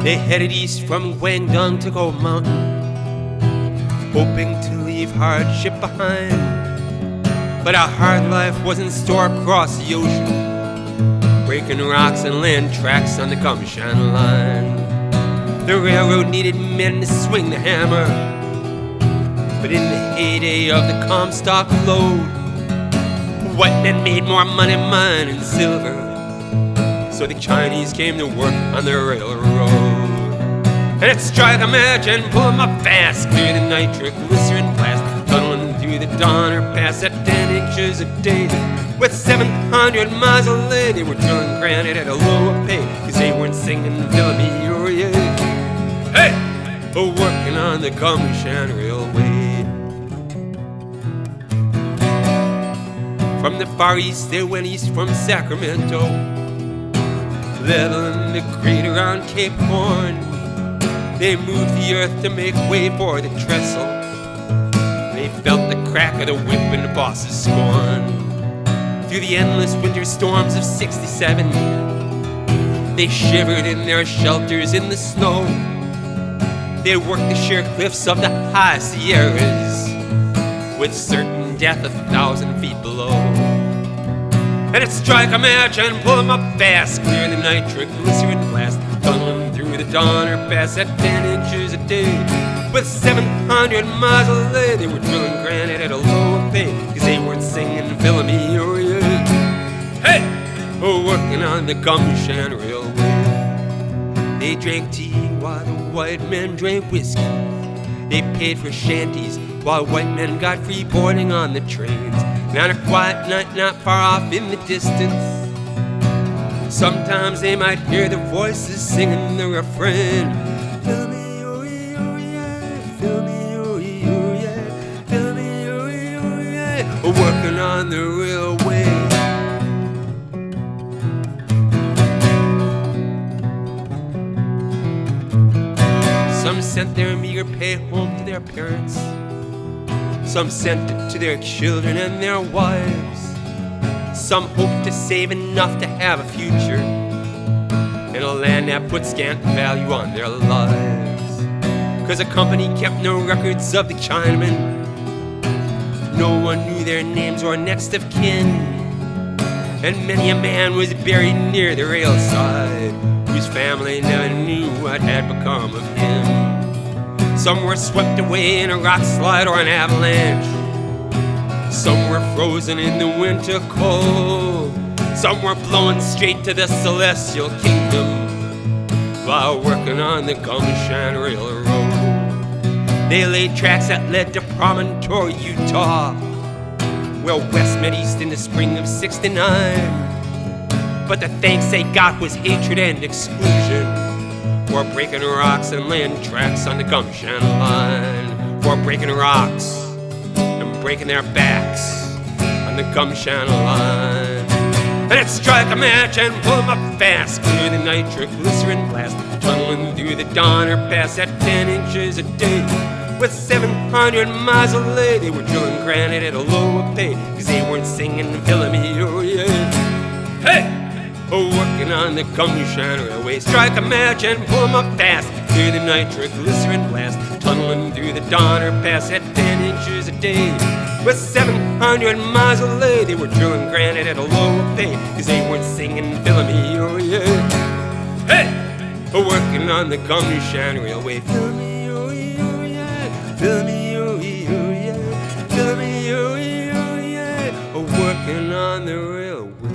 They headed east from Guangdong to Gold Mountain, hoping to leave hardship behind. But a hard life was in store across the ocean, breaking rocks and land tracks on the Gum Shan line. The railroad needed men to swing the hammer, but in the heyday of the Comstock load, white men made more money mining silver, so the Chinese came to work on the railroad. And it's strike a match and pull 'em up fast, clear the nitroglycerin blast, tunneling through the Donner Pass at 10 inches a day. With 700 miles of lead, they were drilling granite at a lower pay, 'cause they weren't singing Villa Me or yeah. Hey! Working on the Gum Shan Railway. From the Far East, they went east from Sacramento, leveling the grade around Cape Horn. They moved the earth to make way for the trestle. They felt the crack of the whip and the boss's scorn. Through the endless winter storms of '67, they shivered in their shelters in the snow. They worked the sheer cliffs of the high Sierras, with certain death 1,000 feet below. And it's strike a match and pull 'em up fast, clear the nitroglycerin blast, tunneling through the Donner Pass at 10 inches a day. With 700 miles of lead, they were drilling granite at a lower pay, 'cause they weren't singing Villa Me or yeah. Hey! Working on the Gum Shan Railway. They drank tea while the white men drank whiskey. They paid for shanties while white men got free boarding on the trains. And on a quiet night not far off in the distance, sometimes they might hear the voices singing the refrain. Fill me, oh yeah, fill me, oh yeah, fill me, oh yeah, working on the railway. Some sent their meager pay home to their parents. Some sent it to their children and their wives. Some hoped to save enough to have a future in a land that put scant value on their lives. 'Cause the company kept no records of the Chinamen. No one knew their names or next of kin. And many a man was buried near the rail side, whose family never knew what had become of him. Some were swept away in a rock slide or an avalanche. Some were frozen in the winter cold. Some were blown straight to the celestial kingdom while working on the Gum Shan Railroad. They laid tracks that led to Promontory, Utah, where west met east in the spring of '69. But the thanks they got was hatred and exclusion for breaking rocks and laying tracks on the Gum Shan line. For breaking rocks and breaking their backs on the Gum Shan line. And it's strike a match and pull 'em up fast, clear the nitroglycerin blast, tunneling through the Donner Pass at 10 inches a day. With 700 miles of lead, they were drilling granite at a lower pay, 'cause they weren't singing Villa Me or yeah. Hey! Working on the Gum Shan Railway. Strike a match and pull 'em up fast, clear the nitroglycerin blast, tunneling through the Donner Pass at 10 inches a day. With 700 miles of lead, they were drilling granite at a lower pay, 'cause they weren't singing Villa Me or yeah. Hey! Working on the Gum Shan Railway. Fill me, oh yeah, fill me, oh yeah, fill me, oh yeah, working on the railway.